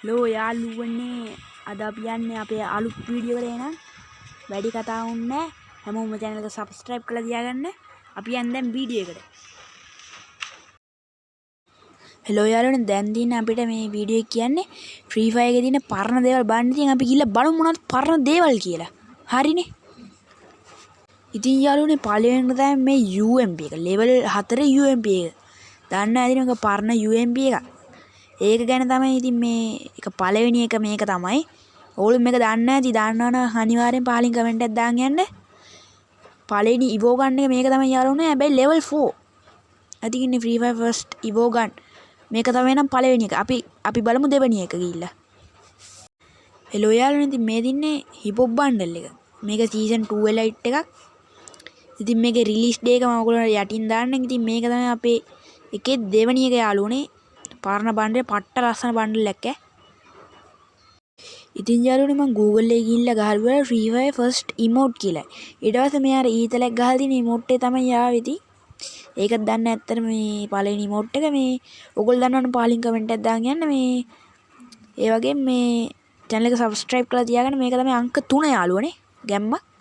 ලෝ යාළුවනේ අද අපි යන්නේ අපේ අලුත් වීඩියෝ එකට එන වැඩි කතා වුන්නේ හැමෝම channel එක subscribe කරලා තියාගන්න අපි යන්නේ දැන් වීඩියෝ එකට හෙලෝ යාළුවනේ දැන් දින අපිට මේ වීඩියෝ එක කියන්නේ free fire එකේ තියෙන පරණ දේවල් බලන්න ඉතින් අපි ගිහලා බලමු මොනවද පරණ දේවල් කියලා හරිනේ ඉතින් යාළුවනේ පළවෙනිට තමයි මේ UMP එක level 4 UMP එක දන්න ඇතිනේ ඔක පරණ UMP එක ඒක ගැන තමයි ඉතින් මේ එක පළවෙනි එක මේක තමයි. ඕගොල්ලෝ මේක දන්නේ නැති දන්නවනම් අනිවාර්යෙන් පහලින් කමෙන්ට් එකක් දාන්න යන්න. පළවෙනි ඉවෝ ගන්න එක මේක තමයි යාළුවනේ. හැබැයි level 4. අද ඉන්නේ Free Fire first ඉවෝ ගන්න. මේක තමයි නම් පළවෙනි එක. අපි බලමු දෙවෙනි එක ගිහිල්ලා. හෙලෝ යාළුවනේ ඉතින් මේ දින්නේ hip hop bundle එක. මේක season 2 elite එකක්. ඉතින් මේකේ release day එක මම ඔයගොල්ලන්ට යටින් දාන්නම්. ඉතින් මේක තමයි අපේ එකේ දෙවෙනි එක යාළුවනේ. පාරණ බණ්ඩේ පට්ට ලස්සන බණ්ඩල් එකක් ඈ. ඉතින් යාළුවනේ මම Google එකේ ගිහිල්ලා ගහලා බලුවා Free Fire first emote කියලා. ඊට පස්සේ මේ අර ඊතලයක් ගහලා තියෙන emote එක තමයි ආවේ ඉතින්. ඒකත් දන්නේ නැත්තර මේ පළවෙනි emote එක මේ ඔයගොල්ලෝ දන්නවනම් පහලින් කමෙන්ට් එකක් දාන්න යන්න මේ ඒ වගේම මේ channel එක subscribe කරලා තියාගන්න මේක තමයි අංක 3 යාළුවනේ ගැම්මක්.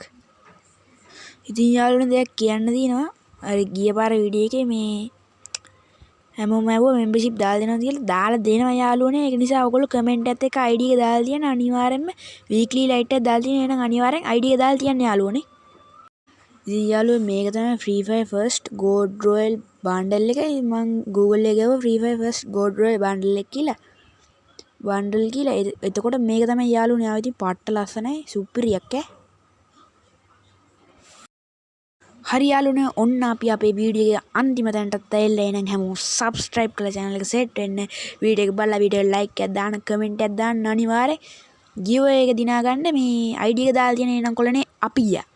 ඉතින් යාළුවනේ දෙයක් කියන්න තියෙනවා. අර ගිය පාර වීඩියෝ එකේ මේ හැමෝම ඇහුවා membership දාලා දෙනවද කියලා දාලා දෙනවා යාළුවනේ ඒක නිසා ඔයගොල්ලෝ කමෙන්ට් එකත් එක්ක ID එක දාලා තියන්න අනිවාර්යෙන්ම weekly light එක දාලා තියෙන එහෙනම් අනිවාර්යෙන් ID එක දාලා තියන්න යාළුවනේ ඉතින් යාළුවෝ මේක තමයි Free Fire first gold royal bundle එක මම Google එකේ ගාව Free Fire first gold royal bundle එක කියලා bundle කියලා එතකොට මේක තමයි යාළුවනේ ආව ඉතින් පට්ට ලස්සනයි සුපිරියක් ඈ හරි යාළුවනේ ඔන්න අපි අපේ වීඩියෝ එක අන්තිම තැනටත් ඇවිල්ලා එහෙනම් හැමෝම subscribe කරලා channel එක set වෙන්න වීඩියෝ එක බලලා වීඩියෝ like එකක් දාන්න comment එකක් දාන්න අනිවාර්යෙන් giveaway එක දිනා ගන්න මේ ID එක දාලා තියෙන එහෙනම් කොල්ලනේ අපි යා